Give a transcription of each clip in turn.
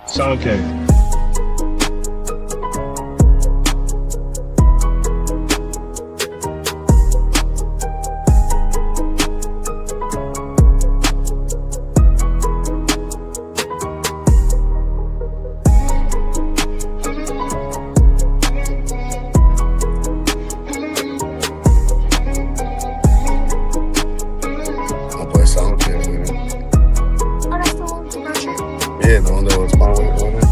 Somké. Yeah, the one that was following on it.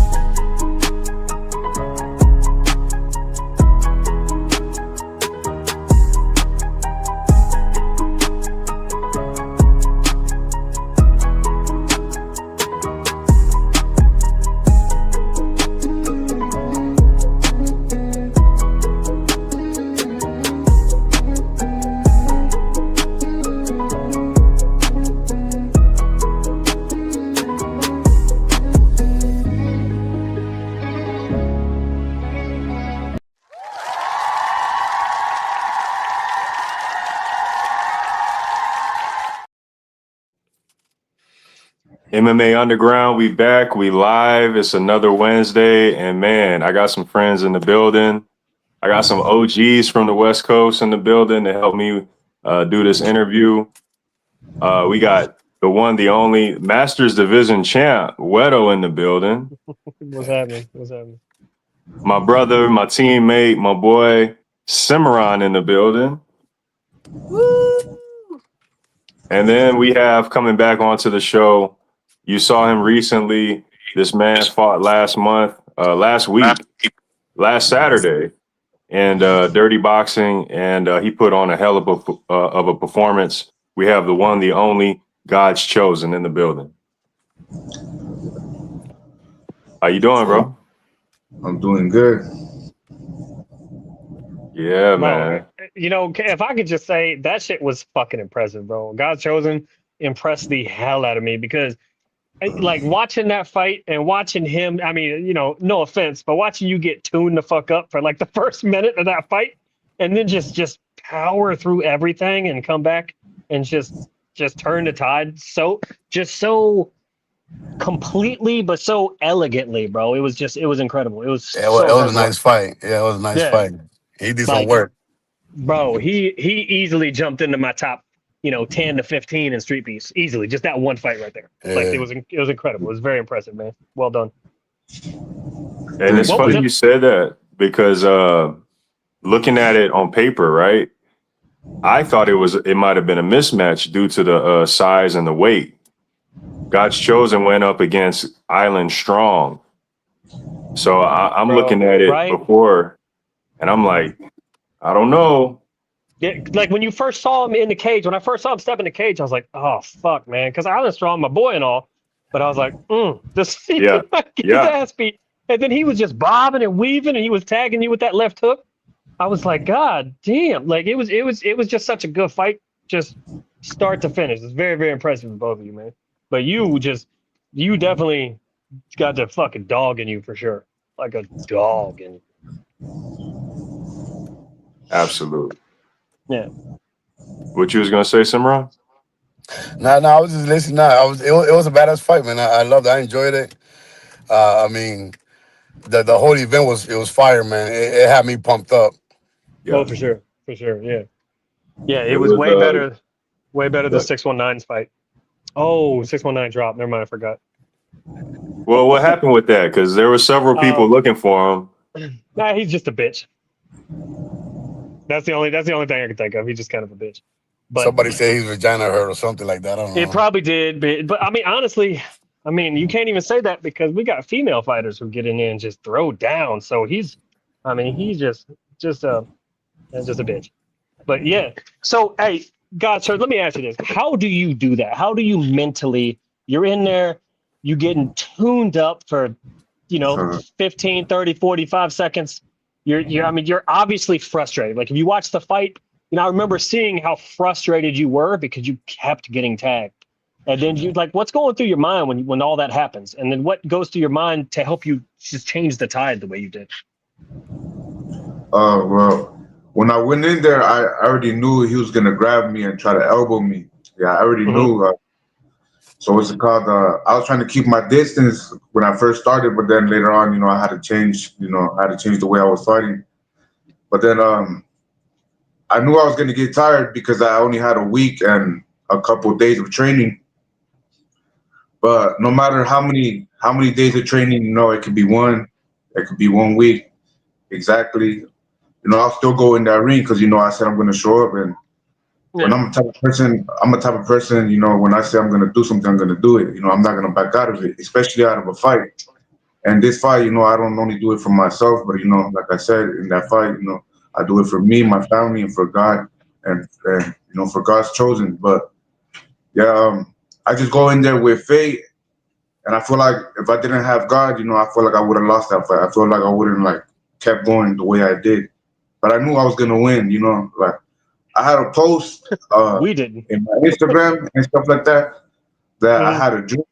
MMA Underground, we back, we live. It's another Wednesday, and man, I got some friends in the building. I got some OGs from the West Coast in the building to help me do this interview. We got the one, the only Masters Division champ, Wero, in the building. What's happening? What's happening? My brother, my teammate, my boy, Cimarron in the building. Woo! And then we have coming back onto the show. You saw him recently. This man fought last Saturday, and Dirty Boxing, and he put on a hell of a performance. We have the one, the only, God's Chosen in the building. How you doing, bro? I'm doing good. Yeah, man. You know, if I could just say that shit was fucking impressive, bro. God's Chosen impressed the hell out of me because, like, watching that fight and watching him, I mean, you know, no offense, but watching you get tuned the fuck up for like the first minute of that fight and then just power through everything and come back and just turn the tide so completely but so elegantly, bro. It was incredible. It was It was a nice fight. Yeah, it was a nice fight. He did some work. Bro, he easily jumped into my top, 10 to 15 in Street Beefs. Easily. Just that one fight right there. Yeah. Like it was incredible. It was very impressive, man. Well done. And it's funny you said that because looking at it on paper, right? I thought it might have been a mismatch due to the size and the weight. God's Chosen went up against Island Strong. So I'm looking at it before, and I'm like, I don't know. Yeah, like when you first saw him in the cage, when I first saw him step in the cage, I was like, oh, fuck, man. Because Island Strong, my boy and all. But I was like, this get his ass beat. And then he was just bobbing and weaving, and he was tagging you with that left hook. I was like, God damn. Like, it was just such a good fight, just start to finish. It's very, very impressive with both of you, man. But you definitely got the fucking dog in you for sure. Like a dog in you. Absolutely. Yeah. What you was gonna say, Cimarron? No, I was just listening. It was a badass fight, man. I loved it. I enjoyed it. I mean, the whole event was fire, man. It had me pumped up. Yeah. Oh, for sure, yeah. Yeah, it was way better than 619's fight. Oh, 619 dropped. Never mind, I forgot. Well, what happened with that? Because there were several people looking for him. Nah, he's just a bitch. That's the only thing I can think of. He's just kind of a bitch. But somebody said his vagina hurt or something like that. I don't know. It probably did, but I mean, honestly, you can't even say that because we got female fighters who get in there and just throw down. So he's just a bitch. But yeah. So hey, God, sir, let me ask you this: how do you do that? How do you mentally? You're in there, you getting tuned up for, 15, 30, 45 seconds. You're obviously frustrated. Like if you watch the fight, I remember seeing how frustrated you were because you kept getting tagged. And then you what's going through your mind when all that happens? And then what goes through your mind to help you just change the tide the way you did? Well, when I went in there, I already knew he was gonna grab me and try to elbow me. Yeah, I already knew. So what's it called? I was trying to keep my distance when I first started, but then later on, I had to change. I had to change the way I was fighting. But then I knew I was going to get tired because I only had a week and a couple of days of training. But no matter how many days of training, it could be it could be 1 week exactly. I'll still go in that ring because I said I'm going to show up. And when I'm a type of person, when I say I'm going to do something, I'm going to do it. I'm not going to back out of it, especially out of a fight. And this fight, I don't only do it for myself, but like I said, in that fight, I do it for me, my family, and for God, and for God's chosen. But yeah, I just go in there with faith, and I feel like if I didn't have God, I feel like I would have lost that fight. I feel like I wouldn't kept going the way I did. But I knew I was gonna win. Like I had a post we didn't in my Instagram and stuff like that. I had a dream.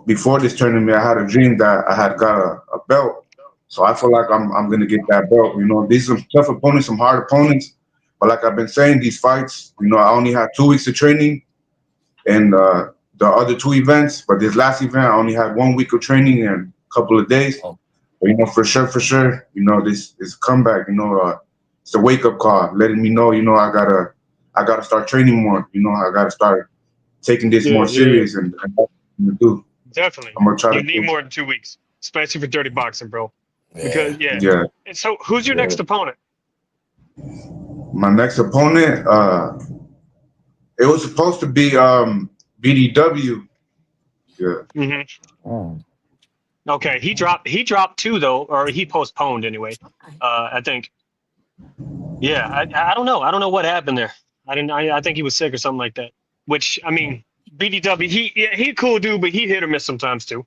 Before this tournament, I had a dream that I had got a belt. So I feel like I'm gonna get that belt. These are some tough opponents, some hard opponents. But like I've been saying, these fights, I only had 2 weeks of training, and the other 2 events. But this last event, I only had 1 week of training and a couple of days. But for sure, this is a comeback. It's a wake up call, letting me know, I gotta start training more. I gotta start taking this more serious and do. Definitely. I'm gonna try you to need more than 2 weeks, especially for dirty boxing, bro. Because yeah. And so, who's your next opponent? My next opponent, it was supposed to be BDW. Yeah. Mm-hmm. Okay, he dropped 2 though, or he postponed anyway. I think. Yeah, I don't know. I don't know what happened there. I think he was sick or something like that. Which I mean, BDW, he a cool dude, but he hit or miss sometimes too.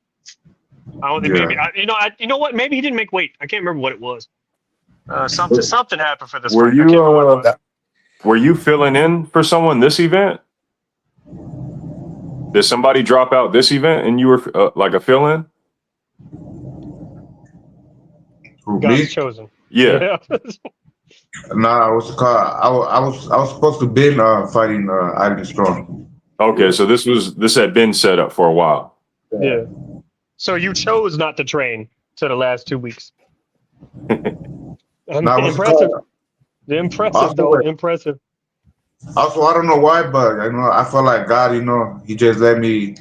I don't think maybe you know what? Maybe he didn't make weight. I can't remember what it was. Something happened for this fight. I can't remember what it was. Were you filling in for someone this event? Did somebody drop out this event and you were like a fill-in? God's chosen. Yeah. Nah, I was supposed to be fighting Ivan Strong. Okay, so this had been set up for a while. Yeah. So you chose not to train to the last 2 weeks. Impressive. Impressive. Also, I don't know why, but I feel like God, He just let me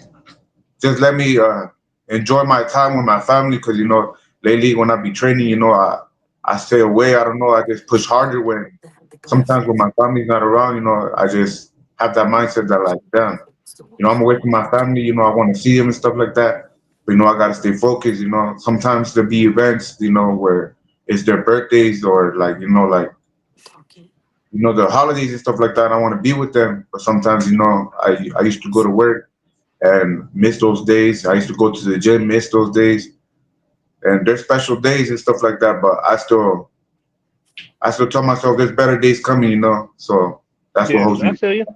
enjoy my time with my family. Because lately when I be training, I stay away. I don't know. I just push harder when sometimes when my family's not around. I just have that mindset that like, damn, I'm away from my family. I want to see them and stuff like that. But I gotta stay focused. Sometimes there be events, where it's their birthdays or the holidays and stuff like that. I want to be with them, but sometimes, I used to go to work and miss those days. I used to go to the gym, miss those days, and there's special days and stuff like that. But I still tell myself there's better days coming, So that's what holds me. I feel you.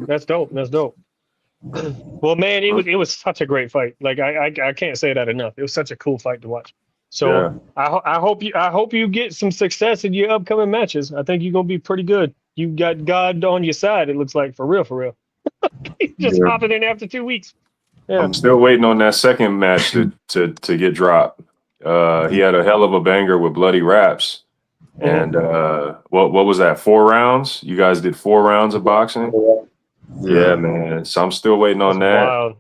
That's dope. Well, man, it was such a great fight. Like I can't say that enough. It was such a cool fight to watch. So I hope you get some success in your upcoming matches. I think you're gonna be pretty good. You got God on your side. It looks like for real. Just popping in after 2 weeks. Yeah. I'm still waiting on that second match to get dropped. He had a hell of a banger with Bloody Raps. And what was that? 4 rounds? You guys did 4 rounds of boxing? Yeah, man. So I'm still waiting on that.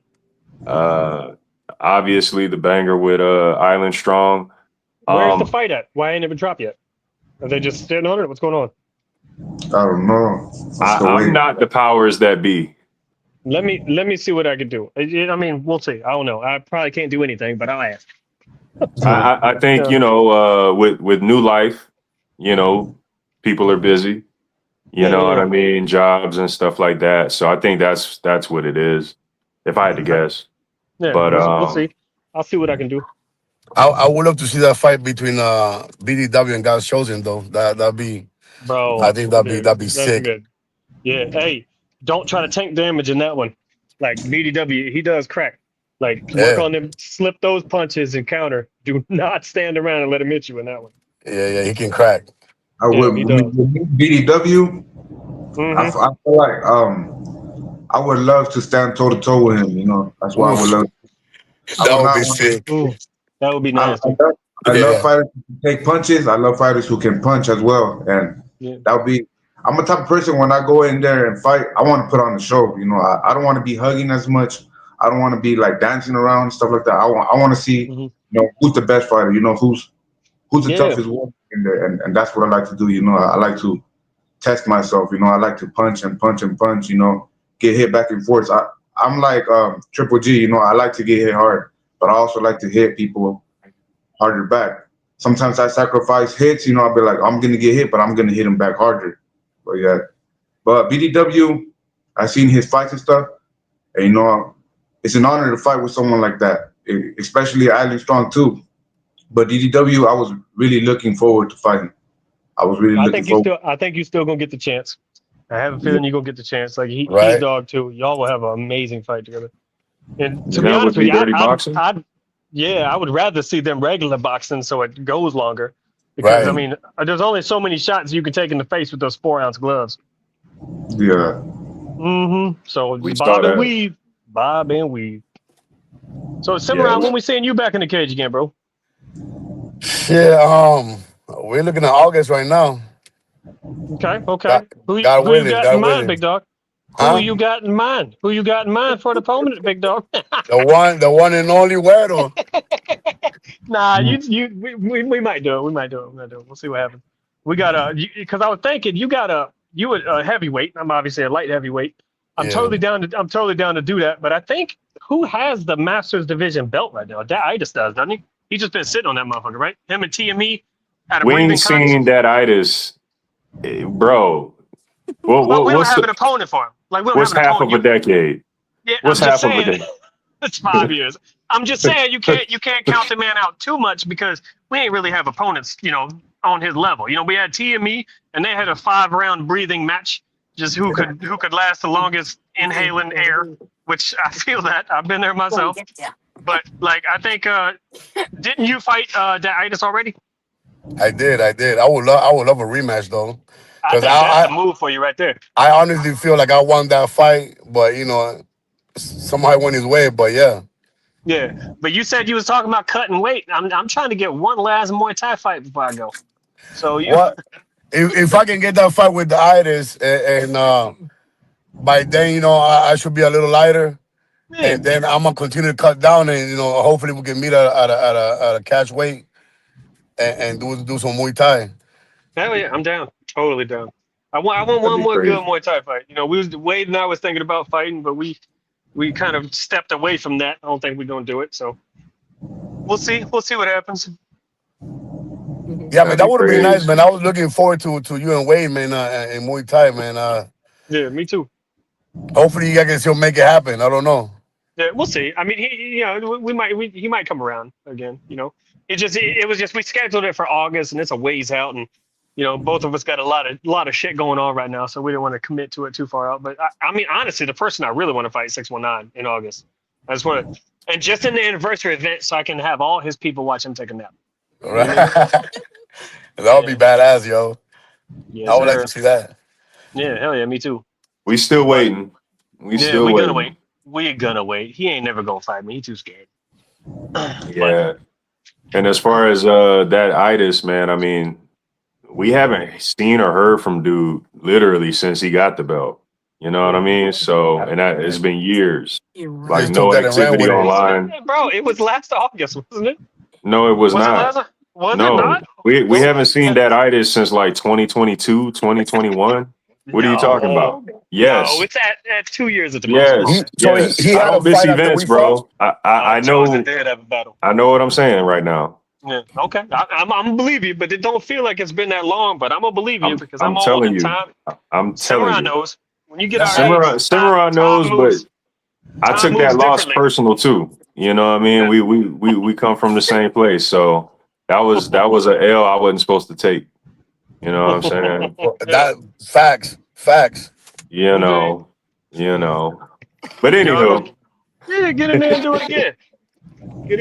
Wow. Obviously the banger with Island Strong. Where's the fight at? Why ain't it been dropped yet? Are they just sitting on it? What's going on? I don't know. I'm not the powers that be. Let me see what I can do. I mean, we'll see. I don't know. I probably can't do anything, but I'll ask. I think with new life, people are busy. You know what I mean? Jobs and stuff like that. So I think that's what it is, if I had to guess. Yeah, but we'll see. I'll see what I can do. I would love to see that fight between BDW and God's Chosen though. That'd be, bro. I think that'd be sick. Good. Yeah. Hey, don't try to tank damage in that one. Like BDW, he does crack. Like work on them, slip those punches and counter. Do not stand around and let him hit you in that one. Yeah, he can crack. I would BDW. I feel like I would love to stand toe to toe with him. You know, that's why I would love. That would be sick. That would be nasty. I love fighters who can take punches. I love fighters who can punch as well, and that would be. I'm a type of person when I go in there and fight, I want to put on the show. You know, I don't want to be hugging as much. I don't want to be like dancing around and stuff like that. I want to see, you know, who's the best fighter. You know, who's the toughest one in there, and that's what I like to do. You know, I like to test myself. You know, I like to punch and punch and punch. You know, get hit back and forth. I'm like Triple G. You know, I like to get hit hard, but I also like to hit people harder back. Sometimes I sacrifice hits. You know, I'll be like, I'm gonna get hit, but I'm gonna hit him back harder. But yeah, but BDW, I seen his fights and stuff, and you know, it's an honor to fight with someone like that, especially Island Strong too. But DDW, I was really looking forward to fighting. I was really looking forward. I think you still gonna get the chance. I have a feeling you're gonna get the chance. Like he's dog too. Y'all will have an amazing fight together. And to be honest with you, I would rather see them regular boxing so it goes longer. Because I mean, there's only so many shots you can take in the face with those 4-ounce gloves. Yeah. So Bob and weave. So Cimarron, when we seeing you back in the cage again, bro? Yeah, we're looking at August right now. Okay. Who you got in mind, big dog? Who you got in mind? Who you got in mind for the opponent, big dog? the one and only Wero. Nah, we might do it. We might do it. We'll see what happens. We got because I was thinking you a heavyweight. I'm obviously a light heavyweight. I'm totally down to do that. But I think who has the Masters Division belt right now? That Itis does, doesn't he? He's just been sitting on that motherfucker, right? Him and TME had a we ain't seen that Itis, bro. We don't have an opponent for him. Like we don't what's have an half opponent. of a decade? Yeah, what's half of a decade? It's 5 years. I'm just saying you can't count the man out too much because we ain't really have opponents, you know, on his level. You know, we had TME and they had a 5-round breathing match, just who could last the longest inhaling air, which I feel that I've been there myself. But like I think didn't you fight Daitis already? I did. I would love a rematch though. I think that's the move for you right there. I honestly feel like I won that fight, but you know, somehow went his way. But yeah. Yeah, but you said you was talking about cutting weight. I'm trying to get one last Muay Thai fight before I go. So what if I can get that fight with the Itis and by then you know I should be a little lighter, and then I'm gonna continue to cut down and you know hopefully we can meet at a catch weight and do some Muay Thai. Hell yeah, I'm down. Totally down. I want one more good Muay Thai fight. You know, Wade and I was thinking about fighting, but we kind of stepped away from that. I don't think we're gonna do it. So we'll see. We'll see what happens. Yeah, man, that would have been nice, man. I was looking forward to you and Wade, man, in Muay Thai, man. Yeah, me too. Hopefully, you guys can still make it happen. I don't know. Yeah, we'll see. I mean, he might come around again. You know, it was just we scheduled it for August, and it's a ways out, and you know, both of us got a lot of shit going on right now, so we didn't want to commit to it too far out. But I mean, honestly, the person I really want to fight is 619 in August. I just want to, and just in the anniversary event, so I can have all his people watch him take a nap. Right. That would be badass, yo. Yes, I would like to see that. Yeah, hell yeah, me too. We still waiting. We're gonna wait. We're gonna wait. He ain't never gonna fight me. He's too scared. Yeah. And as far as that Itis, man, I mean, we haven't seen or heard from dude literally since he got the belt. You know what I mean? So, and it's been years. Like no activity online. Bro, it was last August, wasn't it? No, it was not. Was it not? We haven't seen that Itis since like 2022, 2021. What are you talking about? Yes. No, it's at 2 years at the most. Yes. So he I don't miss events, bro. I know. I know what I'm saying right now. Yeah. Okay. I'm gonna believe you, but it don't feel like it's been that long. But I'm gonna believe you because I'm all in time. I'm telling Cimarron knows. When you get Cimarron knows, but I took that loss personal too. You know what I mean? Yeah. We come from the same place, so that was an L I wasn't supposed to take. You know what I'm saying? That facts. You know. But anywho, get in there and do it again.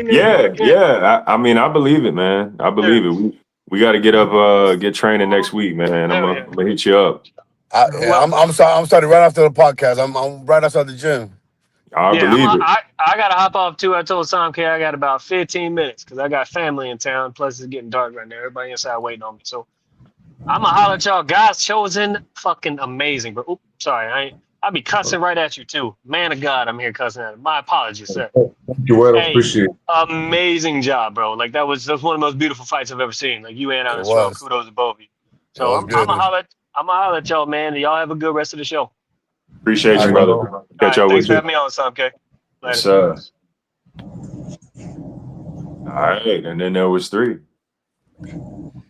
Yeah. I mean, I believe it, man. I believe it. We got to get training next week, man. I'm gonna hit you up. I'm sorry. I'm starting right after the podcast. I'm right outside the gym. I Yeah, believe it. I gotta hop off too. I told Somké I got about 15 minutes because I got family in town. Plus, it's getting dark right now. Everybody inside waiting on me. So I'm gonna holler at y'all guys. Chosen, fucking amazing, bro. Oops, sorry, I be cussing right at you too. Man of God, I'm here cussing at him. My apologies, sir. Thank you, Wero. Hey, Appreciate it. amazing job, bro. Like that's one of the most beautiful fights I've ever seen. Like you and It Alan Strong. was. Kudos to both of you. It So was I'm good. gonna holler at y'all, man. Y'all have a good rest of the show. Appreciate All you, right, brother. bro. All Catch right, up thanks with for you. having me on, Somké. Yes, Later. sir. All right, and then there was 3.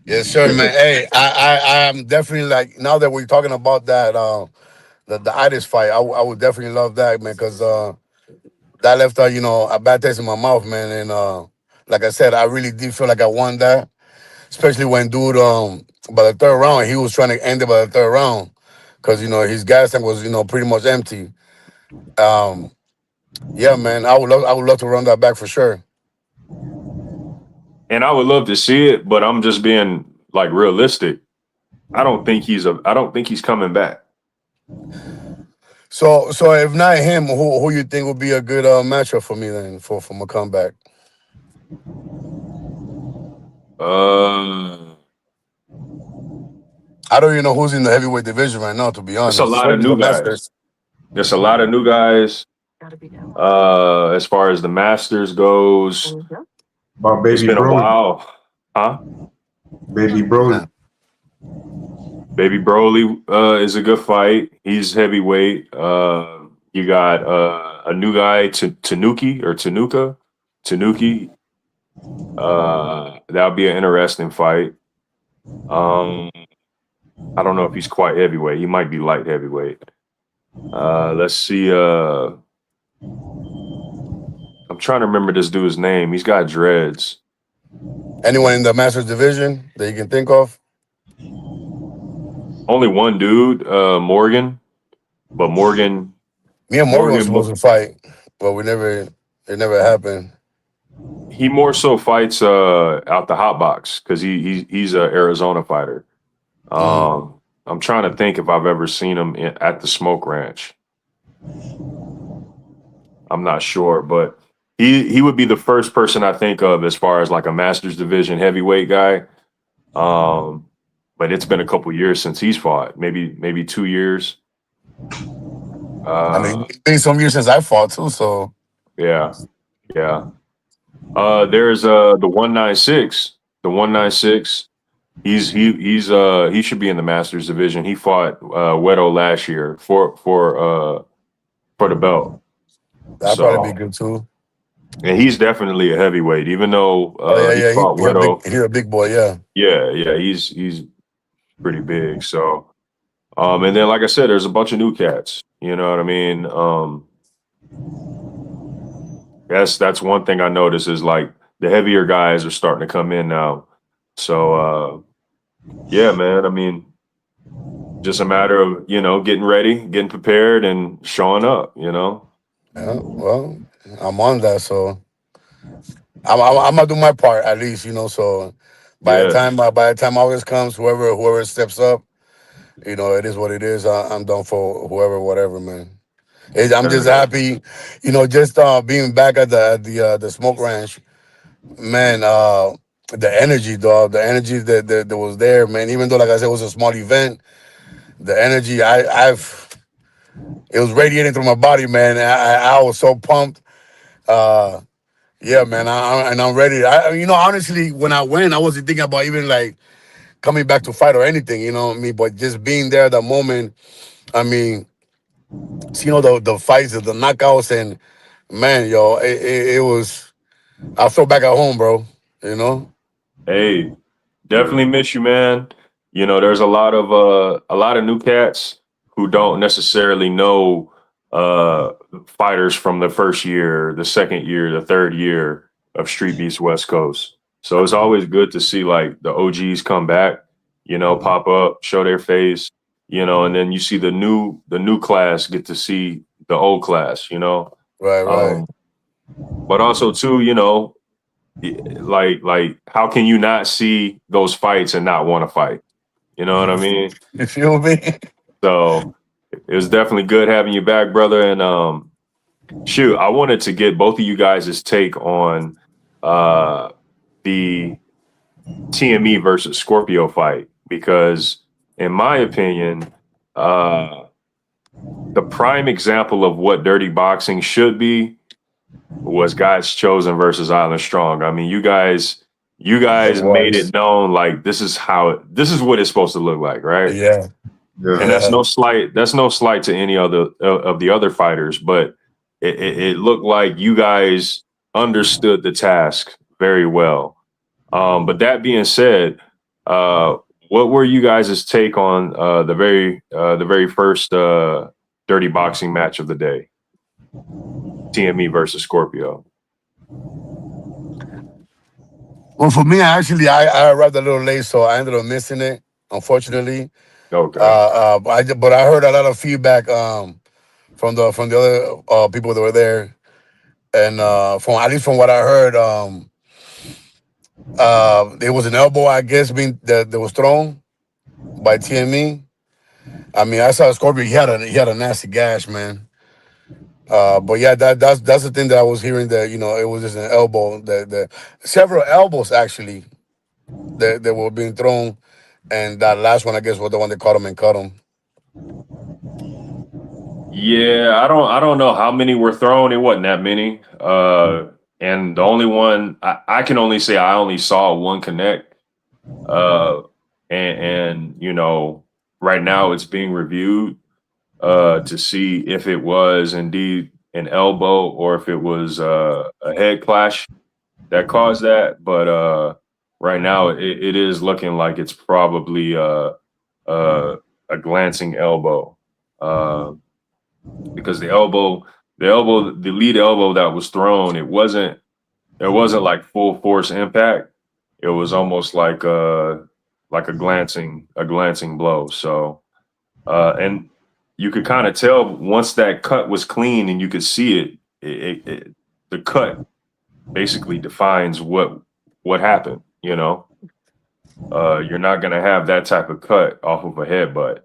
Yes, sir, man. Hey, I'm definitely like now that we're talking about that the itis fight. I would definitely love that, man, because that left a bad taste in my mouth, man. And like I said, I really did feel like I won that, especially when dude by the third round he was trying to end it by the third round because his gas tank was pretty much empty. Um, yeah, man, I would love to run that back for sure. And I would love to see it, but I'm just being like realistic. I don't think he's coming back. So if not him, who you think would be a good matchup for me then for my comeback? Uh, I don't even know who's in the heavyweight division right now, to be it's a honest. lot of Especially the new guys. Masters. There's a lot of new guys. As far as the Masters goes, About it's baby been a Broly. while, huh? Baby Broly. Baby Broly is a good fight. He's heavyweight. You got a new guy, Tanuki or Tanuka. Tanuki. That'll be an interesting fight. I don't know if he's quite heavyweight. He might be light heavyweight. Let's see. I'm trying to remember this dude's name. He's got dreads. Anyone in the Masters division that you can think of? Only one dude, Morgan. But Morgan. Me and Morgan was supposed to fight, but it never happened. He more so fights out the hot box because he's an Arizona fighter. I'm trying to think if I've ever seen him at the Smoke Ranch. I'm not sure, but he would be the first person I think of as far as like a Masters division heavyweight guy. But it's been a couple years since he's fought, maybe 2 years. I mean, it's been some years since I fought too, so yeah. There's the 196. The 196. He should be in the Masters division. He fought Wero last year for the belt. that'd probably be good too. And he's definitely a heavyweight, even though he fought Wero. He's a big boy, yeah. Yeah, he's pretty big. So, and then like I said, there's a bunch of new cats. You know what I mean? That's one thing I noticed is like the heavier guys are starting to come in now. So, yeah, man. I mean, just a matter of getting ready, getting prepared, and showing up. Yeah, well, I'm on that, so I'm gonna do my part at least, So by Yeah. the time August comes, whoever steps up, it is what it is. I'm done for whoever, whatever, man. I'm just happy, just being back at the Smoke Ranch, man. The energy, dog, the energy that was there, man. Even though, like I said, it was a small event, the energy it was radiating through my body, man. I was so pumped. Yeah, man. I'm ready. Honestly, when I went, I wasn't thinking about even like coming back to fight or anything. You know what I mean? But just being there at the moment, I mean, the fights, the knockouts, and man, yo, it was. I felt back at home, bro. Hey, definitely miss you, man. There's a lot of new cats who don't necessarily know fighters from the first year, the second year, the third year of StreetBeefs West Coast. So it's always good to see like the OGs come back, pop up, show their face, and then you see the new class get to see the old class, Right. But also too, like how can you not see those fights and not want to fight? You know what I mean? You feel me? So it was definitely good having you back, brother. And shoot, I wanted to get both of you guys' take on the TME versus Scorpio fight, because in my opinion, the prime example of what dirty boxing should be was Guys Chosen versus Island Strong. I mean, you guys made it known like this is what it's supposed to look like, right? Yeah. And that's no slight to any other of the other fighters, but it looked like you guys understood the task very well. But that being said, what were you guys' take on the very first dirty boxing match of the day? TME versus Scorpio. Well, for me, actually, I arrived a little late, so I ended up missing it, unfortunately. Okay. But I heard a lot of feedback from the other people that were there, and from at least from what I heard, there was an elbow, I guess, that was thrown by TME. I mean, I saw Scorpio. He had a nasty gash, man. But yeah, that's the thing that I was hearing, that it was just an elbow. The several elbows actually that were being thrown, and that last one, I guess, was the one that caught him and cut him. Yeah, I don't know how many were thrown. It wasn't that many. And the only one I can only say I only saw one connect. And right now it's being reviewed to see if it was indeed an elbow or if it was a head clash that caused that. But right now it is looking like it's probably a glancing elbow. Because the lead elbow that was thrown, it wasn't like full force impact. It was almost like a glancing blow. So and you could kind of tell once that cut was clean and you could see it, the cut basically defines what happened. You're not gonna have that type of cut off of a headbutt.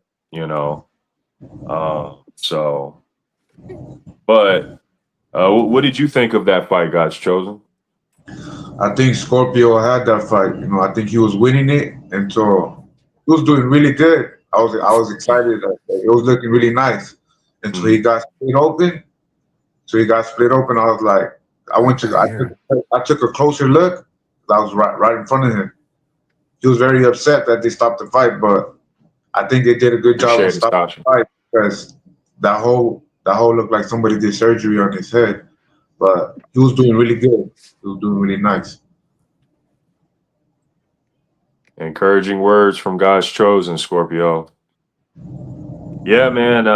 So, but what did you think of that fight, God's Chosen? I think Scorpio had that fight. I think he was winning it, and so he was doing really good. I was excited. It was looking really nice until he got split open. So he got split open. I was like, I took a closer look. I was right in front of him. He was very upset that they stopped the fight, but I think they did a good job of stopping the fight, because that hole looked like somebody did surgery on his head. But he was doing really good. He was doing really nice. Encouraging words from God's Chosen, Scorpio. Yeah, man.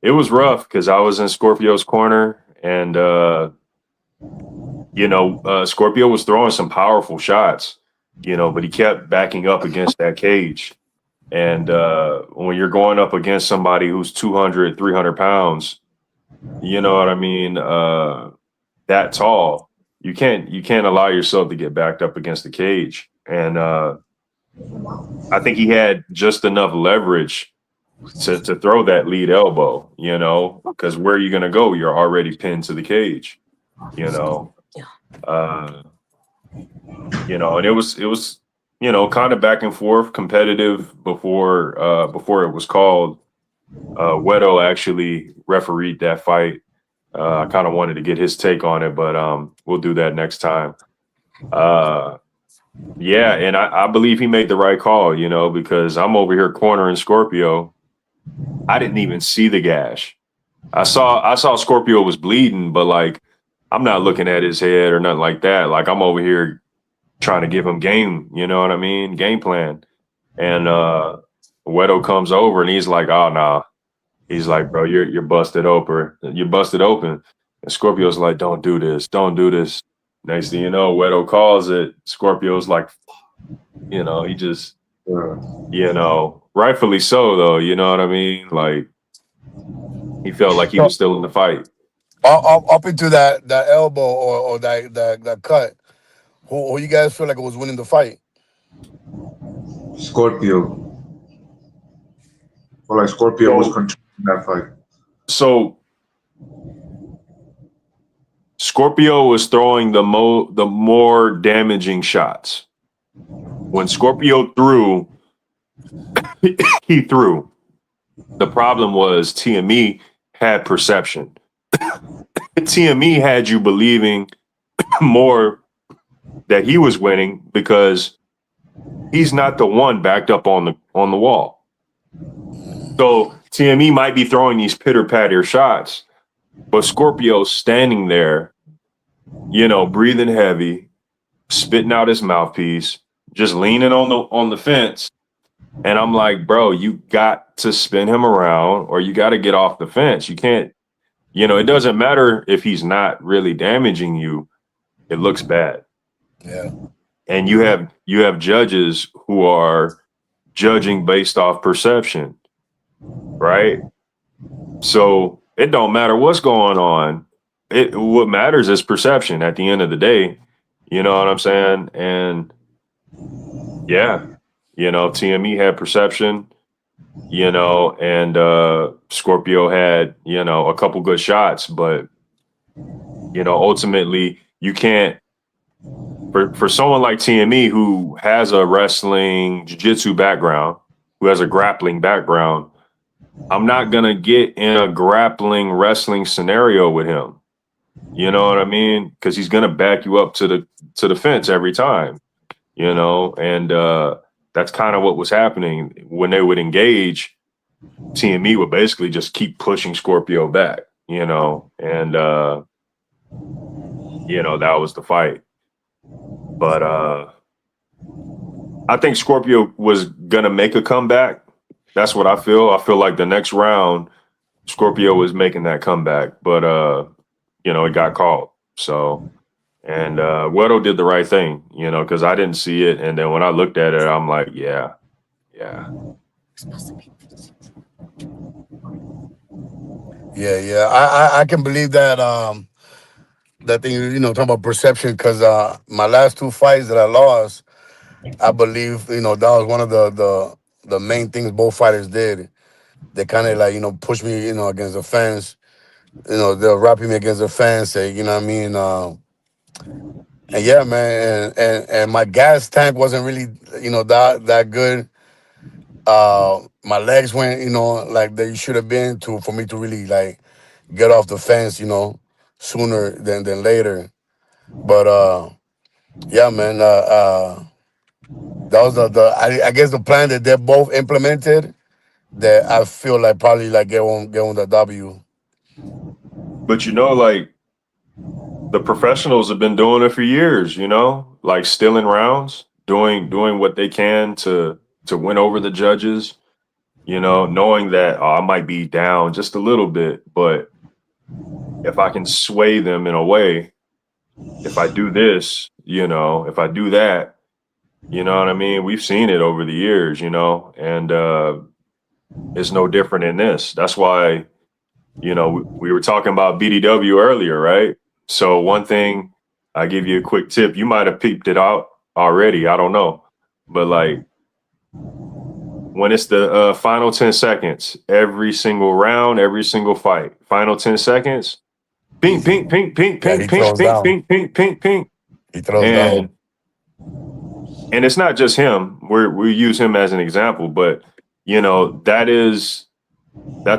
It was rough because I was in Scorpio's corner, and Scorpio was throwing some powerful shots, but he kept backing up against that cage. And when you're going up against somebody who's 200, 300 pounds, you know what I mean? That tall, you can't allow yourself to get backed up against the cage. And I think he had just enough leverage to throw that lead elbow, because where are you going to go? You're already pinned to the cage, and it was kind of back and forth, competitive before it was called. Wero actually refereed that fight. I kind of wanted to get his take on it, but we'll do that next time. Yeah, and I believe he made the right call, because I'm over here cornering Scorpio. I didn't even see the gash. I saw Scorpio was bleeding, but like I'm not looking at his head or nothing like that. Like I'm over here trying to give him game, you know what I mean? Game plan. And Wero comes over and he's like, "Oh nah." He's like, "Bro, you're busted open. You're busted open." And Scorpio's like, "Don't do this. Don't do this." Next thing you know, Wero calls it. Scorpio's like, he just, rightfully so though. You know what I mean? Like he felt like he was still in the fight. Up into that elbow or that cut, who you guys feel like was winning the fight? Scorpio. Or like Scorpio was controlling that fight? So Scorpio was throwing the more damaging shots. When Scorpio threw, he threw. The problem was TME had perception. TME had you believing more that he was winning because he's not the one backed up on the wall. So TME might be throwing these pitter-patter shots, but Scorpio's standing there, you know, breathing heavy, spitting out his mouthpiece, just leaning on the fence. And I'm like, bro, you got to spin him around or you got to get off the fence. You can't, you know, it doesn't matter if he's not really damaging you. It looks bad. Yeah. And you have judges who are judging based off perception, right? So it don't matter what's going on. What matters is perception at the end of the day. You know what I'm saying? And yeah, you know, TME had perception, you know, and Scorpio had, you know, a couple good shots, but you know, ultimately you can't, for someone like TME who has a wrestling jiu-jitsu background, who has a grappling background, I'm not going to get in a grappling wrestling scenario with him. You know what I mean? Because he's going to back you up to the fence every time, you know, and that's kind of what was happening when they would engage. TME would basically just keep pushing Scorpio back, you know, and, you know, that was the fight. But I think Scorpio was going to make a comeback. That's what I feel. I feel like the next round, Scorpio was making that comeback, but, you know, it got called. So, and Wero did the right thing, you know, because I didn't see it. And then when I looked at it, I'm like, yeah. Yeah. I can believe that that thing, you know, talking about perception, because my last two fights that I lost, I believe, you know, that was one of the main things both fighters did. They kind of like, you know, pushed me, you know, against the fence. You know, they'll wrap me against the fence, say, you know what I mean? And yeah, man, and my gas tank wasn't really, you know, that good. My legs went, you know, like they should have been for me to really like get off the fence, you know, sooner than later. But yeah, man, that was I guess the plan that they both implemented, that I feel like probably like get on the W. But, you know, like the professionals have been doing it for years, you know, like stealing rounds, doing what they can to win over the judges, you know, knowing that I might be down just a little bit, but if I can sway them in a way, if I do this, you know, if I do that, you know what I mean? We've seen it over the years, you know, and it's no different in this. That's why, you know, we were talking about BDW earlier, right? So one thing, I give you a quick tip. You might have peeped it out already. I don't know. But like when it's the final 10 seconds, every single round, every single fight, final 10 seconds, pink, pink, pink, pink, Yeah, pink, pink, pink, pink, pink, pink, pink. He throws down. And it's not just him. We use him as an example, but you know, that's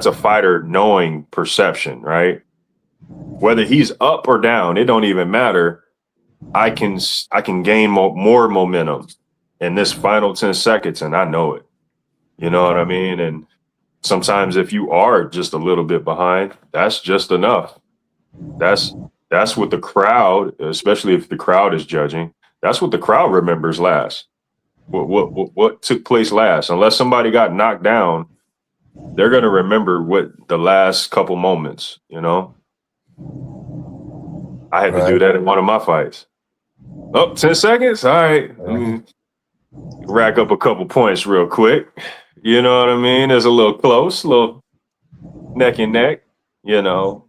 a fighter knowing perception, right? Whether he's up or down, it don't even matter. I can gain more momentum in this final 10 seconds, and I know it. You know what I mean? And sometimes if you are just a little bit behind, that's just enough. That's what the crowd, especially if the crowd is judging, that's what the crowd remembers last. What took place last? Unless somebody got knocked down, they're gonna remember what the last couple moments, you know. I had to do that in one of my fights. Oh, 10 seconds? All right. Let me rack up a couple points real quick. You know what I mean? There's a little close, a little neck and neck, you know.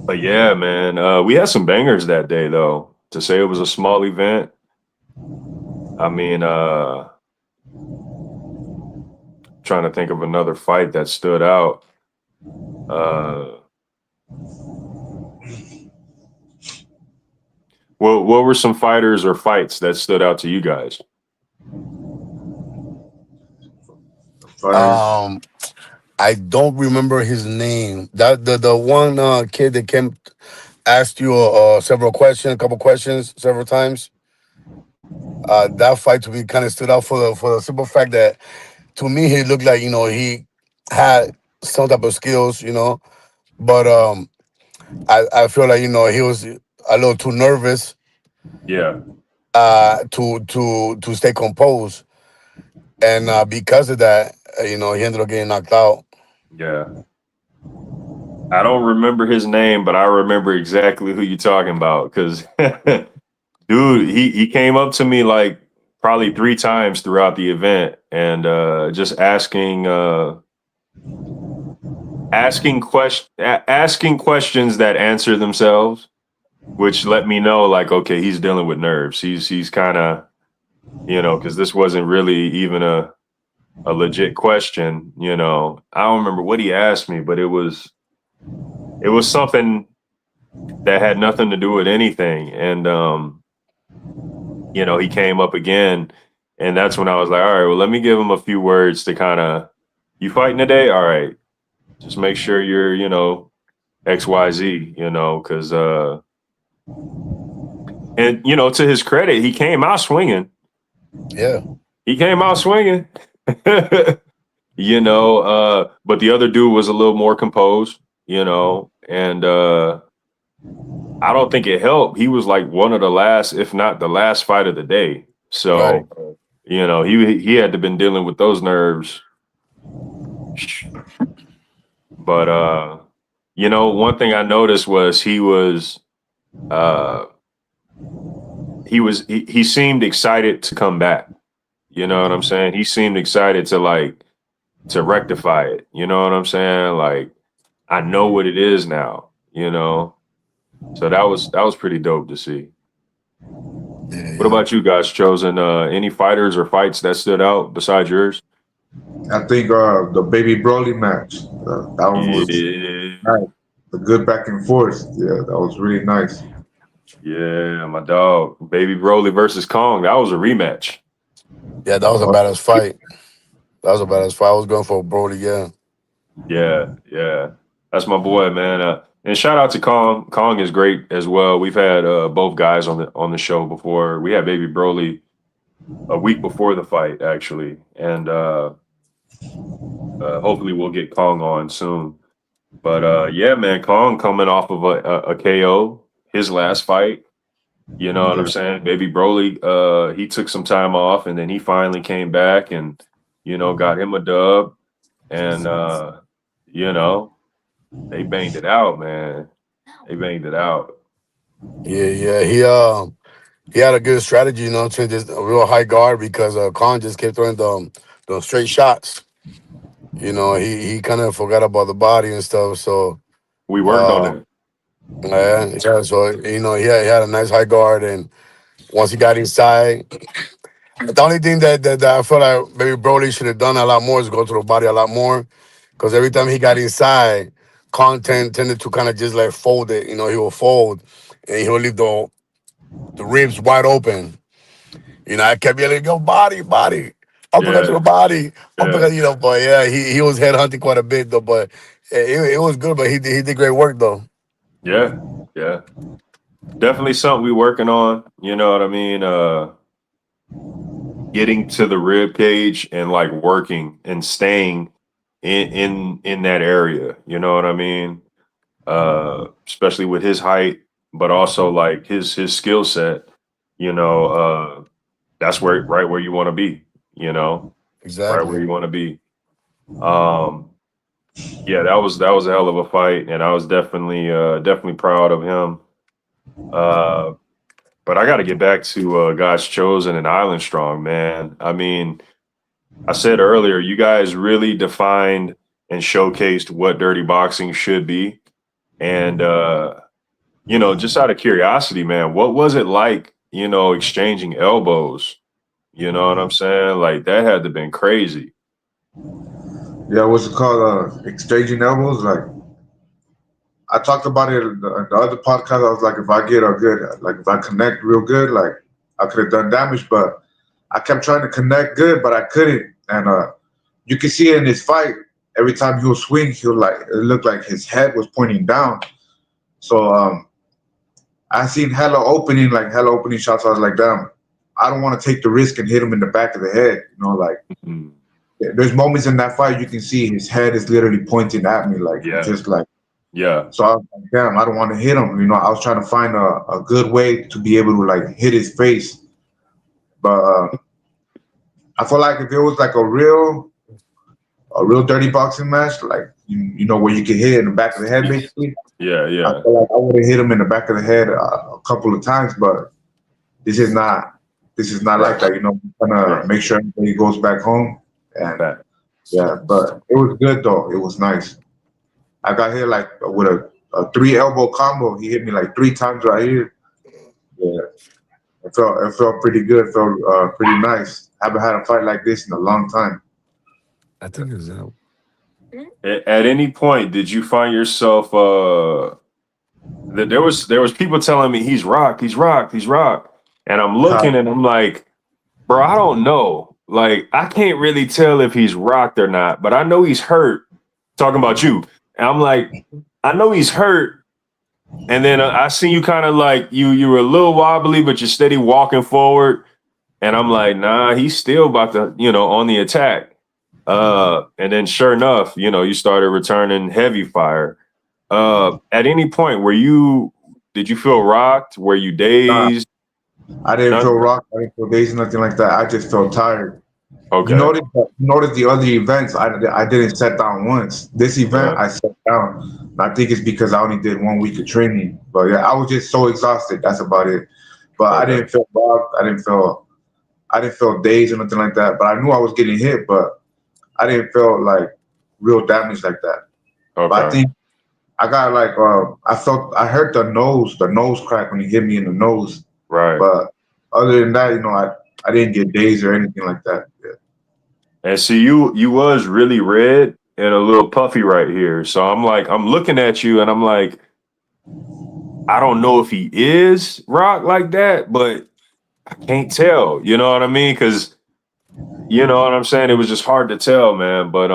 But yeah, man, we had some bangers that day, though. To say it was a small event, I mean, trying to think of another fight that stood out. What were some fighters or fights that stood out to you guys? I don't remember his name. That the one kid that came asked you several questions several times. That fight to me kind of stood out for the simple fact that to me he looked like he had some type of skills, but I feel like he was a little too nervous Yeah. to stay composed, and because of that, he ended up getting knocked out. Yeah. I don't remember his name, but I remember exactly who you're talking about because, dude, he came up to me like probably 3 times throughout the event and just asking questions that answer themselves, which let me know like, okay, he's dealing with nerves. He's kind of, because this wasn't really even a legit question. I don't remember what he asked me, but it was something that had nothing to do with anything. And, he came up again. And that's when I was like, all right, well, let me give him a few words to kind of, you fighting today? All right. Just make sure you're, XYZ, because, and, to his credit, he came out swinging. Yeah. He came out swinging, but the other dude was a little more composed, and, I don't think it helped. He was like one of the last, if not the last fight of the day. So, Right. he had to been dealing with those nerves. But one thing I noticed was he seemed excited to come back. You know what I'm saying? He seemed excited to rectify it. You know what I'm saying? Like, I know what it is now, So that was pretty dope to see. Yeah, What about you guys, Chosen? Any fighters or fights that stood out besides yours? I think the Baby Broly match, that one was nice. A good back and forth. Yeah, that was really nice. Yeah, my dog, Baby Broly versus Kong. That was a rematch. Yeah, that was a badass fight. I was going for Brody. Yeah. Yeah. That's my boy, man. And shout out to Kong. Kong is great as well. We've had both guys on the show before. We had Baby Broly a week before the fight, actually, and hopefully we'll get Kong on soon. But yeah, man, Kong coming off of a KO, his last fight. You know what I'm saying? Baby Broly, he took some time off, and then he finally came back and got him a dub, and they banged it out, man. They banged it out. Yeah. He had a good strategy, to just a real high guard because Khan just kept throwing the straight shots. He kind of forgot about the body and stuff. So We worked on it. yeah. So he had a nice high guard, and once he got inside, the only thing that I feel like maybe Broly should have done a lot more is go to the body a lot more, because every time he got inside, Khan tended to kind of just like fold it. He will fold, and he will leave the ribs wide open. I kept yelling, "Go body, body, uppercut to the body, uppercut." But yeah, he was headhunting quite a bit though. But it was good. But he did great work though. Yeah. Definitely something we working on. You know what I mean? Getting to the rib cage and like working and staying in that area. You know what I mean? Especially with his height, but also like his skill set. That's right where you want to be. Exactly. Right where you want to be. Yeah, that was a hell of a fight, and I was definitely proud of him. But I got to get back to God's Chosen and Island Strong, man. I mean, I said earlier, you guys really defined and showcased what dirty boxing should be. And, just out of curiosity, man, what was it like, exchanging elbows? You know what I'm saying? Like, that had to have been crazy. Yeah, what's it called? Exchanging elbows. Like I talked about it in the other podcast. I was like, if I get a good, like if I connect real good, like I could have done damage, but I kept trying to connect good, but I couldn't. And you can see it in his fight. Every time he'll swing, he'll like it looked like his head was pointing down. So I seen hella opening shots. I was like, damn, I don't want to take the risk and hit him in the back of the head. You know, like there's moments in that fight you can see his head is literally pointing at me, like just like. Yeah. So I was like, damn, I don't want to hit him. You know, I was trying to find a good way to be able to like hit his face. But I feel like if it was like a real dirty boxing match, like you know where you can hit it in the back of the head, basically. Yeah, yeah. I feel like I would have hit him in the back of the head a couple of times, but this is not like that. You know, I'm trying to make sure everybody goes back home. And yeah, but it was good though. It was nice. I got hit like with a 3 elbow combo. He hit me like 3 times right here. Yeah, it felt pretty good. It felt pretty nice. I haven't had a fight like this in a long time. I think it's out. At any point, did you find yourself that there was people telling me he's rocked, and I'm looking and I'm like, bro, I don't know. Like I can't really tell if he's rocked or not, but I know he's hurt. Talking about you, and I'm like, I know he's hurt. And then I see you kind of like you were a little wobbly, but you're steady walking forward. And I'm like, nah, he's still about to, on the attack. And then sure enough, you started returning heavy fire. At any point, did you feel rocked? Were you dazed? I didn't feel rocked. I didn't feel dazed, nothing like that. I just felt tired. Okay. You notice the other events, I didn't sit down once. This event, I sat down. And I think it's because I only did 1 week of training. But yeah, I was just so exhausted. That's about it. But I didn't feel rocked. I didn't feel dazed or nothing like that. But I knew I was getting hit, but I didn't feel like real damage like that. Okay. But I think I got like I heard the nose crack when he hit me in the nose. Right. But other than that, I didn't get dazed or anything like that. Yeah. And see, you was really red and a little puffy right here. So I'm looking at you and I'm like, I don't know if he is rock like that, but I can't tell. You know what I mean? Because you know what I'm saying? It was just hard to tell, man. But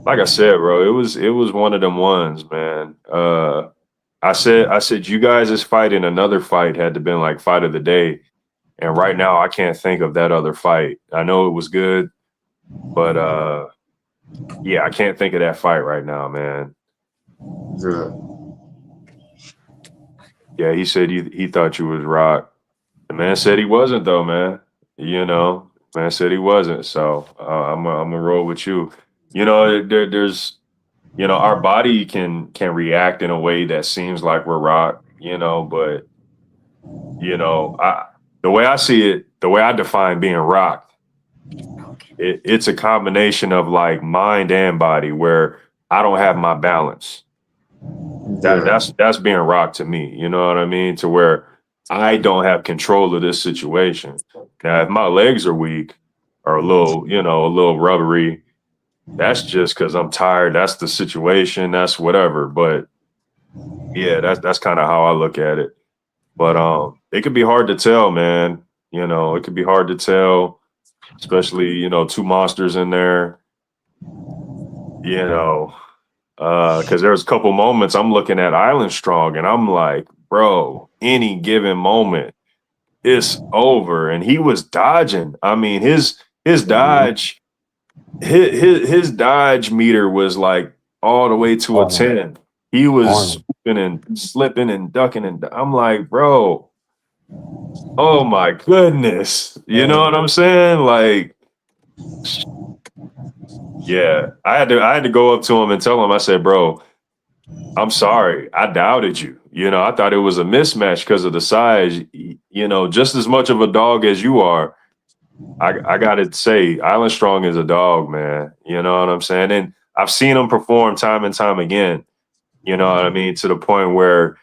like I said, bro, it was one of them ones, man. I said you guys' fight in another fight had to been like fight of the day. And right now I can't think of that other fight. I know it was good, but yeah, I can't think of that fight right now, man. Yeah, he said he thought you was rock. The man said he wasn't though, man. Man said he wasn't. So I'm gonna roll with you. There's our body can react in a way that seems like we're rock, but the way I see it, the way I define being rocked, it's a combination of like mind and body where I don't have my balance. That's being rocked to me. You know what I mean? To where I don't have control of this situation. Now, if my legs are weak or a little rubbery, that's just because I'm tired. That's the situation. That's whatever. But yeah, that's kind of how I look at it. But it could be hard to tell, man. It could be hard to tell, especially 2 monsters in there. Because there's a couple moments I'm looking at Island Strong and I'm like, bro, any given moment, it's over. And he was dodging. I mean, his dodge, his dodge meter was like all the way to a 10. He was swooping and slipping and ducking, and I'm like, bro, oh my goodness. You know what I'm saying? Like, yeah, I had to go up to him and tell him, I said, bro, I'm sorry. I doubted you. I thought it was a mismatch because of the size. Just as much of a dog as you are, I got to say, Island Strong is a dog, man. You know what I'm saying? And I've seen him perform time and time again. You know what I mean? To the point where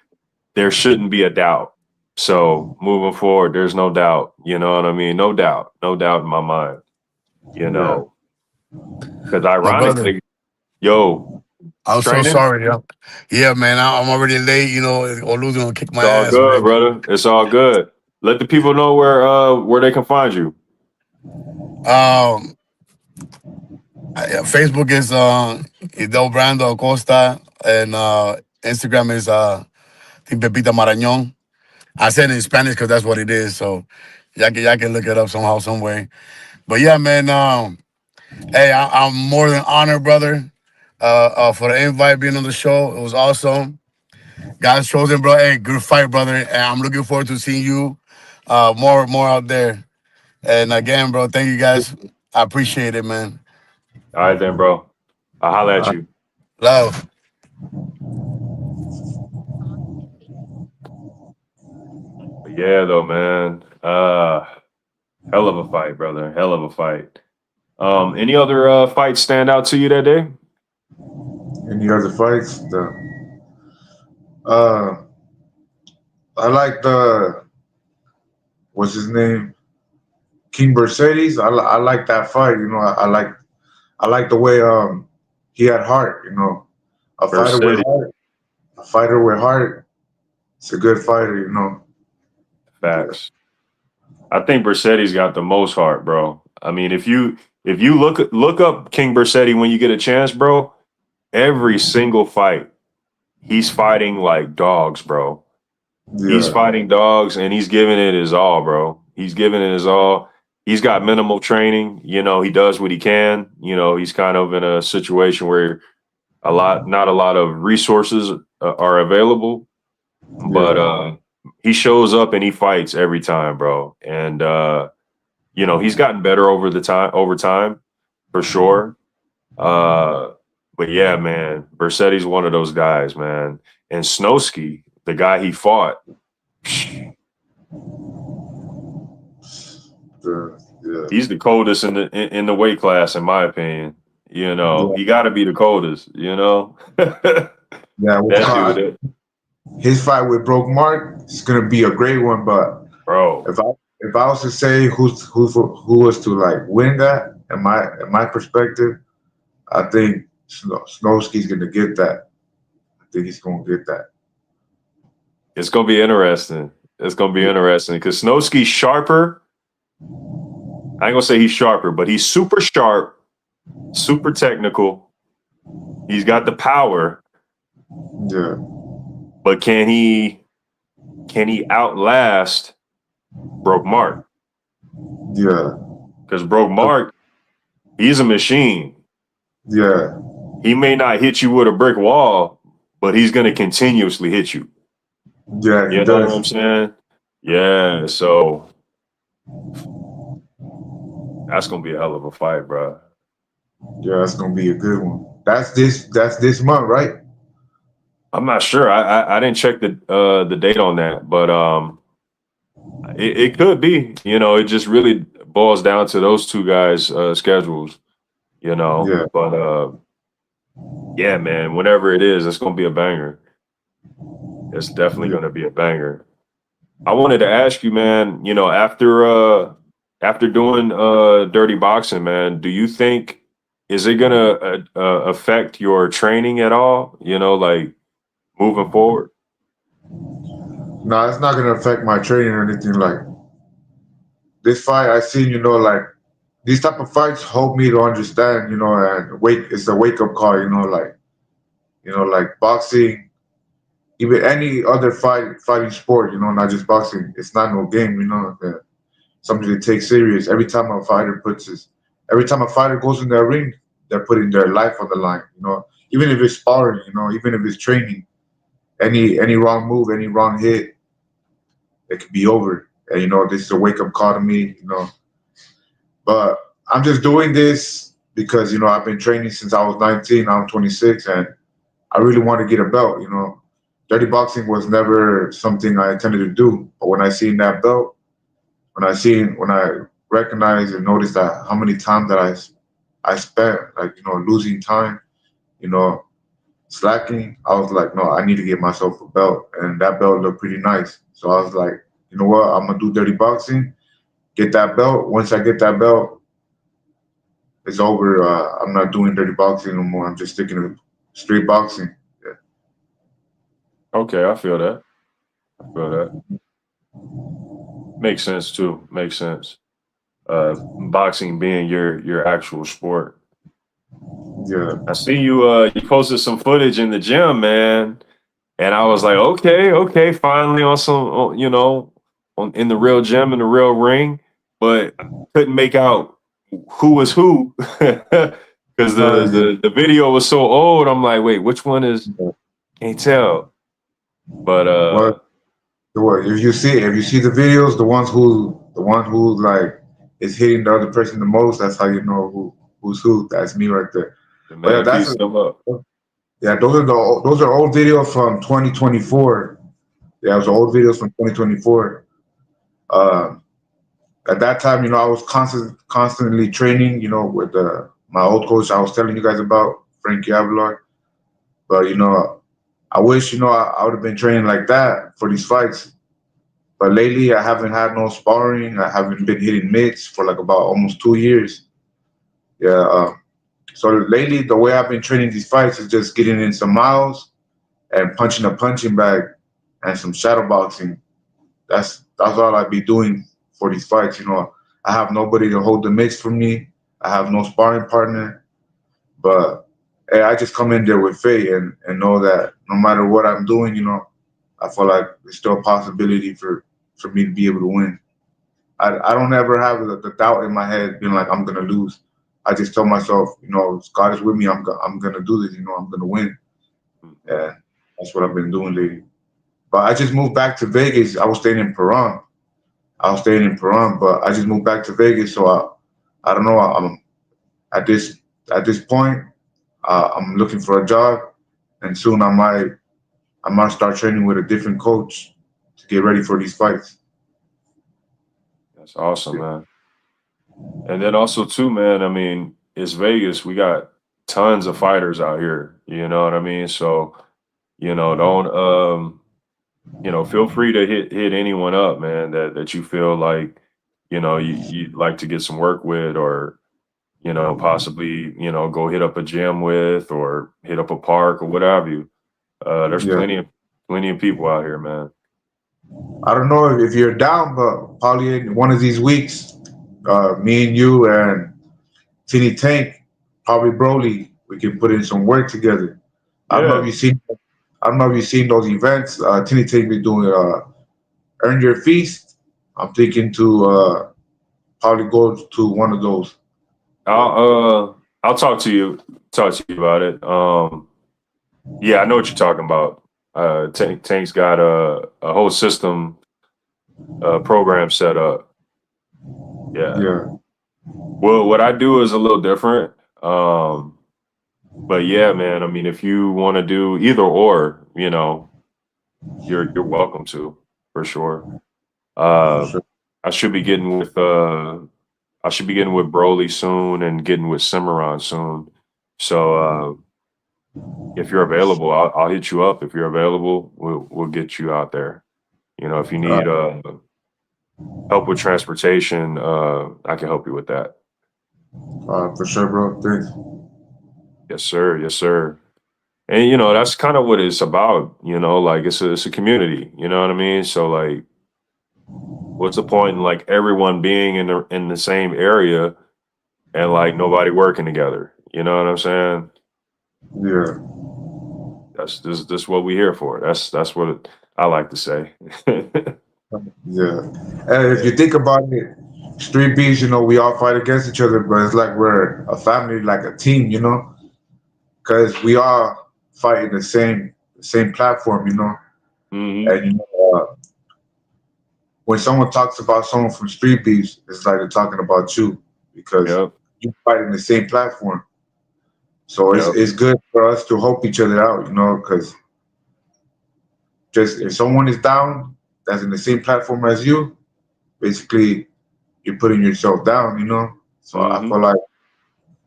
there shouldn't be a doubt. So moving forward, there's no doubt. You know what I mean? No doubt in my mind. Because My brother. ironically, yo, I'm so training, sorry, yo. Yeah, man, I'm already late. You know, Olu's gonna kick my it's all ass, good, man. brother. It's all good. Let the people know where they can find you. Facebook is Idel Brando Acosta, and Instagram is I think Pepita Marañón. I said it in Spanish because that's what it is. So y'all can look it up somehow, some way. But yeah, man. Hey, I'm more than honored, brother, for the invite, being on the show. It was awesome. God's chosen, bro. Hey, good fight, brother. And I'm looking forward to seeing you more out there. And again, bro, thank you guys. I appreciate it, man. All right, then, bro. I'll holler at you. Love. But yeah, though, man. Hell of a fight, brother. Hell of a fight. Any other fights stand out to you that day? Any other fights? I like the what's his name? King Mercedes. I like that fight. You know, I like the way he had heart. You know, a fighter with Mercedes. heart. A fighter with heart. It's a good fighter. You know. Facts. I think Bersetti's got the most heart, bro. I mean, if you look up King Bersetti when you get a chance, bro, every single fight, he's fighting like dogs, bro. He's Yeah. fighting dogs and he's giving it his all, bro. He's giving it his all. He's got minimal training. You know, he does what he can. You know, he's kind of in a situation where not a lot of resources are available, but he shows up and he fights every time, bro. And you know, he's gotten better over time, for sure. But yeah, man, Bersetti's one of those guys, man. And Snowski, the guy he fought, Yeah. he's the coldest in the weight class, in my opinion. You know, Yeah. he got to be the coldest. You know, Yeah. His fight with Broke Mark is gonna be a great one, but bro. if I was to say who was to like win that, in my perspective, I think Snowski's gonna get that. I think he's gonna get that. It's gonna be interesting. It's gonna be interesting because Snowski's sharper. I ain't gonna say he's sharper, but he's super sharp, super technical. He's got the power. Yeah. But can he outlast Broke Mark? Yeah. Because Broke Mark, he's a machine. Yeah. He may not hit you with a brick wall, but he's gonna continuously hit you. Yeah, You know what I'm saying? Yeah, so that's gonna be a hell of a fight, bro. Yeah, that's gonna be a good one. That's this month, right? I'm not sure. I didn't check the date on that, but it could be. You know, it just really boils down to those two guys' schedules. You know, Yeah. but yeah, man. Whenever it is, it's gonna be a banger. It's definitely gonna be a banger. I wanted to ask you, man. You know, after doing dirty boxing, man, do you think is it gonna affect your training at all? You know, like moving forward. No, it's not gonna affect my training or anything. Like this fight, I seen, you know, like these type of fights help me to understand, you know, and it's a wake up call, you know, like boxing, even any other fighting sport, you know, not just boxing. It's not no game, you know. Something to take serious. Every time a fighter goes in their ring, they're putting their life on the line, you know. Even if it's sparring, you know, even if it's training, any wrong move, any wrong hit, it could be over. And you know, this is a wake up call to me, you know. But I'm just doing this because, you know, I've been training since I was 19. Now I'm 26, and I really want to get a belt. You know, dirty boxing was never something I intended to do. But when I seen that belt, when I recognized and noticed that how many times that I spent, like, you know, losing time, you know, slacking, I was like, no, I need to get myself a belt, and that belt looked pretty nice. So I was like, you know what, I'm gonna do dirty boxing, get that belt. Once I get that belt, it's over. I'm not doing dirty boxing no more. I'm just sticking to street boxing. Yeah. Okay, I feel that. I feel that. Makes sense too. Makes sense. Boxing being your actual sport. Yeah. I see you you posted some footage in the gym, man. And I was like, okay, finally on some, in the real gym, in the real ring, but I couldn't make out who was who because the video was so old. I'm like, wait, which one is? Can't tell. But What if you see the videos, the one who like is hitting the other person the most, that's how you know who's who. That's me right there. the But yeah, man pieced them up. yeah, those are old videos from 2024. Yeah, those are old videos from 2024. At that time, I was constantly training, with my old coach I was telling you guys about, Frankie Avalor. But I wish I would have been training like that for these fights. But lately, I haven't had no sparring. I haven't been hitting mitts for like about almost 2 years. Yeah. So lately, the way I've been training these fights is just getting in some miles and punching a punching bag and some shadow boxing. That's all I'd be doing for these fights. I have nobody to hold the mitts for me. I have no sparring partner. But hey, I just come in there with faith and know that no matter what I'm doing, I feel like there's still a possibility for me to be able to win. I don't ever have the doubt in my head being like I'm gonna lose. I just tell myself, if God is with me, I'm gonna do this. I'm gonna win. And that's what I've been doing lately. But I just moved back to Vegas. I was staying in Peron. But I just moved back to Vegas. So I don't know. I'm at this point. I'm looking for a job, and soon I might start training with a different coach to get ready for these fights. That's awesome, man. And then also too, man, I mean, it's Vegas. We got tons of fighters out here. You know what I mean? So, don't feel free to hit anyone up, man, that you feel like, you'd like to get some work with or, possibly, go hit up a gym with or hit up a park or what have you. There's Yeah. plenty of people out here, man. I don't know if you're down, but probably in one of these weeks, me and you and Tinny Tank, probably Broly, we can put in some work together. I don't know if Yeah. you seen. I don't know if you've seen those events. Tinny Tank be doing Earn Your Feast. I'm thinking to probably go to one of those. I'll talk to you about it. Yeah, I know what you're talking about. Tank's got a whole system program set up. Yeah. Yeah. Well, what I do is a little different. But yeah, man, I mean, if you want to do either or, you're welcome to, for sure. For Uh, sure. I should be getting with Broly soon and getting with Cimarron soon. So if you're available, I'll hit you up. If you're available, we'll get you out there. If you need help with transportation, I can help you with that. For sure, bro. Thanks. Yes, sir. Yes, sir. And that's kind of what it's about. Like it's a community. You know what I mean? So like, what's the point in like everyone being in the same area and like nobody working together? You know what I'm saying? Yeah. That's this what we here for. That's what I like to say. Yeah. And if you think about it, street beefs, we all fight against each other, but it's like we're a family, like a team, because we all fight in the same platform, Hmm. And when someone talks about someone from Street Beefs, it's like they're talking about you because Yep. you fight in the same platform. So Yep. it's good for us to help each other out, because just if someone is down that's in the same platform as you, basically you're putting yourself down, So I Hmm. feel like,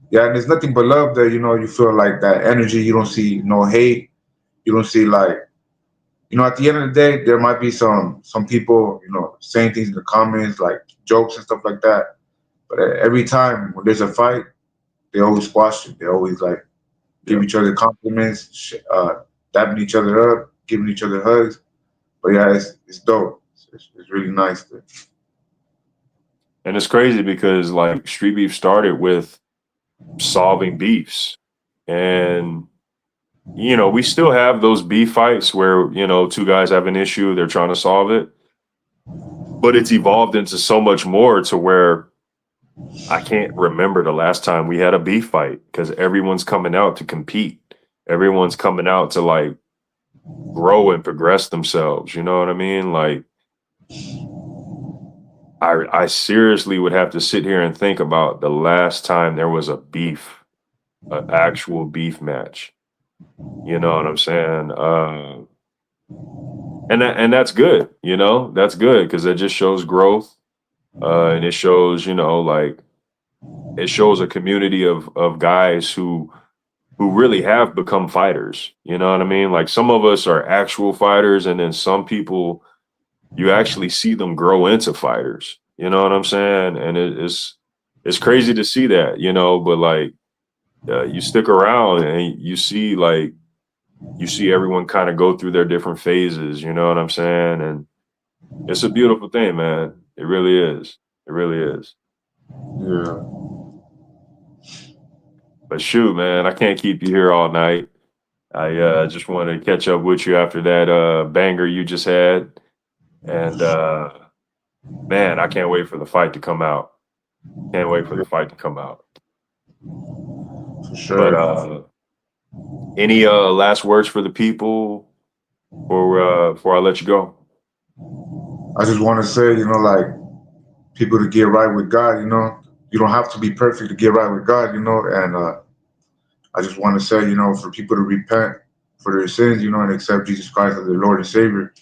yeah, and there's nothing but love there, you feel like that energy. You don't see no hate. You don't see like, at the end of the day, there might be some people, saying things in the comments, like jokes and stuff like that. But every time when there's a fight, they always squash it. They always like give each other compliments, dapping each other up, giving each other hugs. But yeah, it's dope. It's really nice. And it's crazy because like Street Beef started with solving beefs. And, you know, we still have those beef fights where, you know, two guys have an issue, they're trying to solve it. But it's evolved into so much more to where I can't remember the last time we had a beef fight because everyone's coming out to compete. Everyone's coming out to like grow and progress themselves. You know what I mean? Like, I seriously would have to sit here and think about the last time there was a beef, an actual beef match. You know what I'm saying? And that's good. You know, that's good because it just shows growth, and it shows, you know, like it shows a community of guys who really have become fighters. You know what I mean? Like some of us are actual fighters, and then some people you actually see them grow into fighters. You know what I'm saying? And it's crazy to see that, you know, but like you stick around and you see everyone kind of go through their different phases, you know what I'm saying? And it's a beautiful thing, man. It really is. It really is. Yeah. But shoot, man, I can't keep you here all night. I just want to catch up with you after that banger you just had. And man, I can't wait for the fight to come out. Can't wait for the fight to come out. For sure. But any last words for the people before I let you go? I just want to say, you know, like people to get right with God, you know, you don't have to be perfect to get right with God, you know, and I just want to say, you know, for people to repent for their sins, you know, and accept Jesus Christ as their Lord and Savior,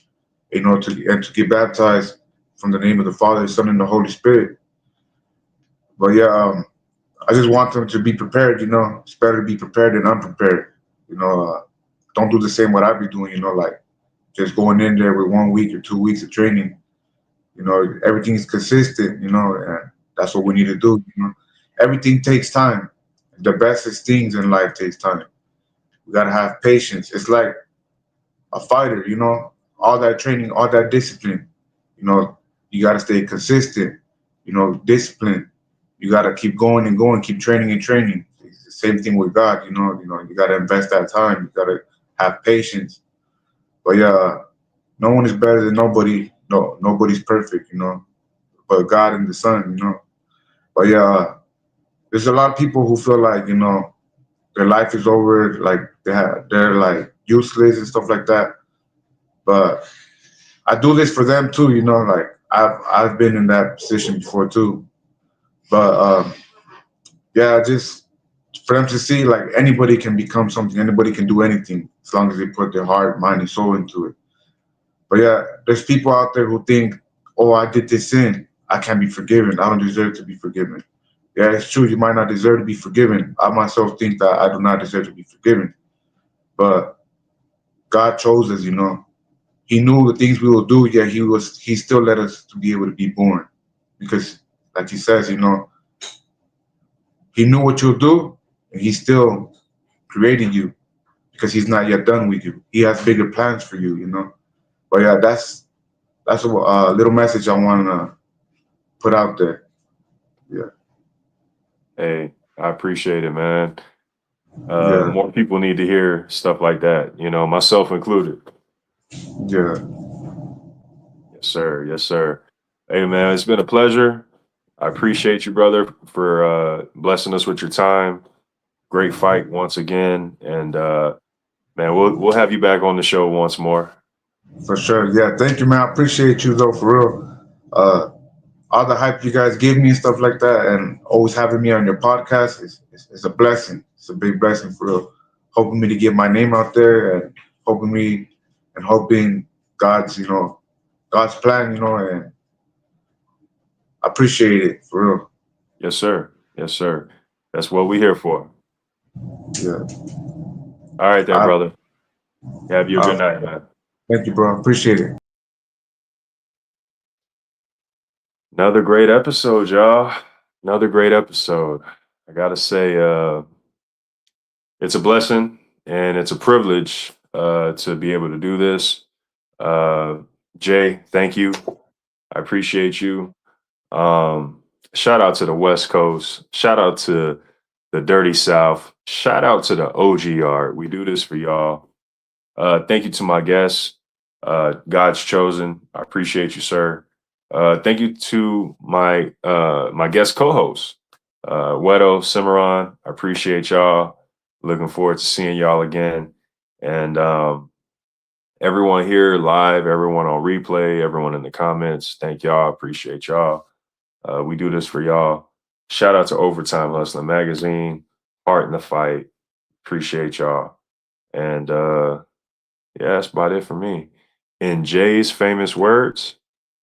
you know, to get baptized from the name of the Father, the Son, and the Holy Spirit. But yeah, I just want them to be prepared, you know. It's better to be prepared than unprepared. You know, don't do the same what I be doing, you know, like just going in there with 1 week or 2 weeks of training. You know, everything's consistent, you know, and that's what we need to do, you know. Everything takes time. The bestest things in life takes time. We gotta have patience. It's like a fighter, you know, all that training, all that discipline, you know, you gotta stay consistent, you know, discipline. You gotta keep going and going, keep training and training. It's the same thing with God, you know, you gotta invest that time, you gotta have patience. But yeah, no one is better than nobody. No, nobody's perfect, you know, but God and the Son, you know. But yeah, there's a lot of people who feel like, you know, their life is over, like they're like useless and stuff like that. But I do this for them too, you know, like I've been in that position before too. But yeah, just for them to see like anybody can become something, anybody can do anything as long as they put their heart, mind, and soul into it. But yeah, there's people out there who think, oh, I did this sin, I can't be forgiven, I don't deserve to be forgiven. Yeah, it's true, you might not deserve to be forgiven. I myself think that I do not deserve to be forgiven. But God chose us, you know. He knew the things we will do, yet he still let us to be able to be born. Because like he says, you know, he knew what you'll do, and he's still creating you because he's not yet done with you. He has bigger plans for you, you know. But yeah, that's a little message I want to put out there. Yeah. Hey, I appreciate it, man. Yeah. More people need to hear stuff like that, you know, myself included. Yeah. Yes, sir. Yes, sir. Hey, man, it's been a pleasure. I appreciate you, brother, for blessing us with your time. Great fight once again, and man, we'll have you back on the show once more. For sure. Yeah. Thank you, man. I appreciate you though, for real. All the hype you guys give me and stuff like that, and always having me on your podcast is a blessing. It's a big blessing for real. Hoping me to get my name out there, and hoping God's, you know, God's plan, you know, and I appreciate it for real. Yes, sir. Yes, sir. That's what we're here for. Yeah. All right, there, brother. Have you a good night, man. Thank you, bro. Appreciate it. Another great episode, y'all. Another great episode. I gotta say, it's a blessing and it's a privilege to be able to do this. Jay, thank you. I appreciate you. Shout out to the West Coast. Shout out to the Dirty South. Shout out to the OG Yard. We do this for y'all. Thank you to my guests. God's chosen. I appreciate you, sir. Thank you to my my guest co-host, Wero, Cimarron. I appreciate y'all. Looking forward to seeing y'all again. And everyone here live, everyone on replay, everyone in the comments, thank y'all. Appreciate y'all. We do this for y'all. Shout out to Overtime Hustling Magazine, Heart in the Fight. Appreciate y'all. And yeah, that's about it for me. In Jay's famous words,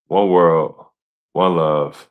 one world, one love.